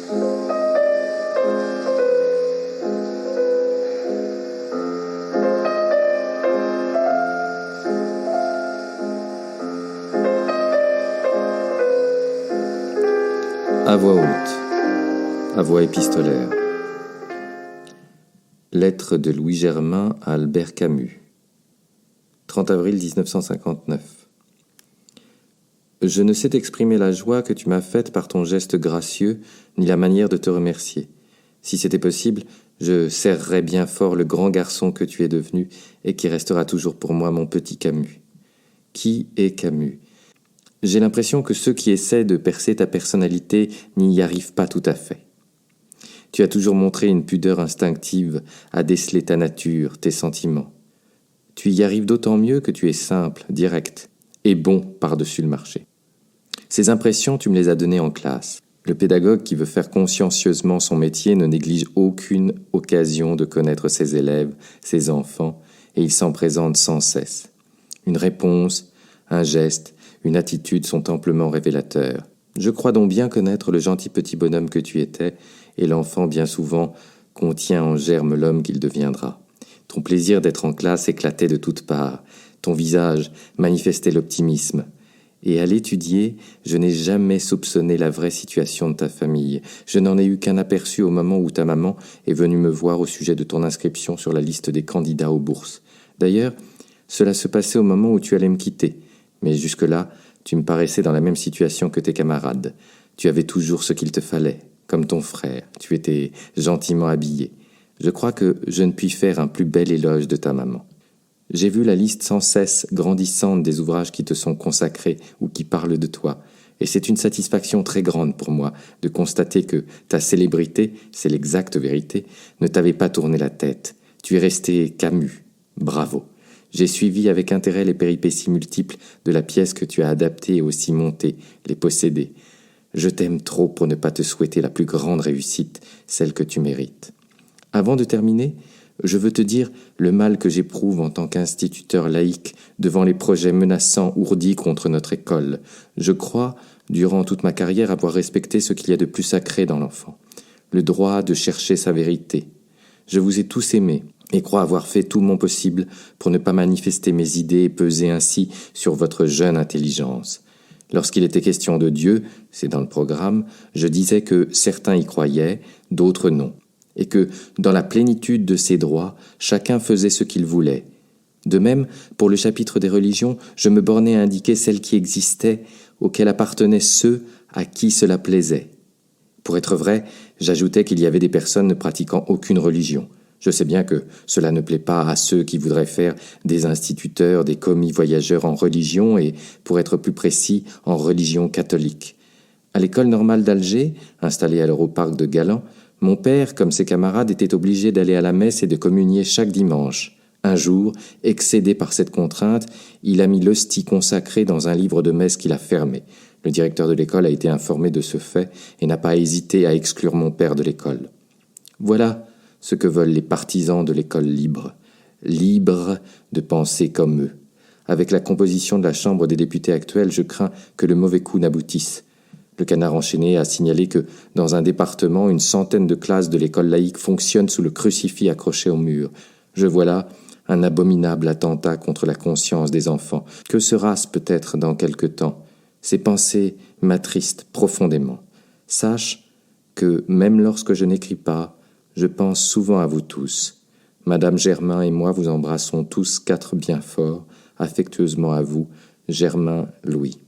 À voix haute, à voix épistolaire. Lettre de Louis Germain à Albert Camus. 30 avril 1959. Je ne sais t'exprimer la joie que tu m'as faite par ton geste gracieux, ni la manière de te remercier. Si c'était possible, je serrerais bien fort le grand garçon que tu es devenu et qui restera toujours pour moi mon petit Camus. Qui est Camus ? J'ai l'impression que ceux qui essaient de percer ta personnalité n'y arrivent pas tout à fait. Tu as toujours montré une pudeur instinctive à déceler ta nature, tes sentiments. Tu y arrives d'autant mieux que tu es simple, direct et bon par-dessus le marché. Ces impressions, tu me les as données en classe. Le pédagogue qui veut faire consciencieusement son métier ne néglige aucune occasion de connaître ses élèves, ses enfants, et il s'en présente sans cesse. Une réponse, un geste, une attitude sont amplement révélateurs. Je crois donc bien connaître le gentil petit bonhomme que tu étais, et l'enfant bien souvent contient en germe l'homme qu'il deviendra. Ton plaisir d'être en classe éclatait de toutes parts, ton visage manifestait l'optimisme. Et à l'étudier, je n'ai jamais soupçonné la vraie situation de ta famille. Je n'en ai eu qu'un aperçu au moment où ta maman est venue me voir au sujet de ton inscription sur la liste des candidats aux bourses. D'ailleurs, cela se passait au moment où tu allais me quitter. Mais jusque-là, tu me paraissais dans la même situation que tes camarades. Tu avais toujours ce qu'il te fallait, comme ton frère. Tu étais gentiment habillé. Je crois que je ne puis faire un plus bel éloge de ta maman. J'ai vu la liste sans cesse grandissante des ouvrages qui te sont consacrés ou qui parlent de toi, et c'est une satisfaction très grande pour moi de constater que ta célébrité, c'est l'exacte vérité, ne t'avait pas tourné la tête. Tu es resté Camus. Bravo. J'ai suivi avec intérêt les péripéties multiples de la pièce que tu as adaptée et aussi montée, les possédée. Je t'aime trop pour ne pas te souhaiter la plus grande réussite, celle que tu mérites. Avant de terminer, je veux te dire le mal que j'éprouve en tant qu'instituteur laïque devant les projets menaçants ourdis contre notre école. Je crois, durant toute ma carrière, avoir respecté ce qu'il y a de plus sacré dans l'enfant, le droit de chercher sa vérité. Je vous ai tous aimés et crois avoir fait tout mon possible pour ne pas manifester mes idées et peser ainsi sur votre jeune intelligence. Lorsqu'il était question de Dieu, c'est dans le programme, je disais que certains y croyaient, d'autres non, et que, dans la plénitude de ses droits, chacun faisait ce qu'il voulait. De même, pour le chapitre des religions, je me bornais à indiquer celles qui existaient, auxquelles appartenaient ceux à qui cela plaisait. Pour être vrai, j'ajoutais qu'il y avait des personnes ne pratiquant aucune religion. Je sais bien que cela ne plaît pas à ceux qui voudraient faire des instituteurs, des commis voyageurs en religion et, pour être plus précis, en religion catholique. À l'école normale d'Alger, installée alors au parc de Galan, mon père, comme ses camarades, était obligé d'aller à la messe et de communier chaque dimanche. Un jour, excédé par cette contrainte, il a mis l'hostie consacrée dans un livre de messe qu'il a fermé. Le directeur de l'école a été informé de ce fait et n'a pas hésité à exclure mon père de l'école. Voilà ce que veulent les partisans de l'école libre. Libre de penser comme eux. Avec la composition de la Chambre des députés actuelle, je crains que le mauvais coup n'aboutisse. Le Canard enchaîné a signalé que, dans un département, une centaine de classes de l'école laïque fonctionnent sous le crucifix accroché au mur. Je vois là un abominable attentat contre la conscience des enfants. Que sera-ce peut-être dans quelque temps ? Ces pensées m'attristent profondément. Sache que, même lorsque je n'écris pas, je pense souvent à vous tous. Madame Germain et moi vous embrassons tous 4 bien fort, affectueusement à vous, Germain Louis.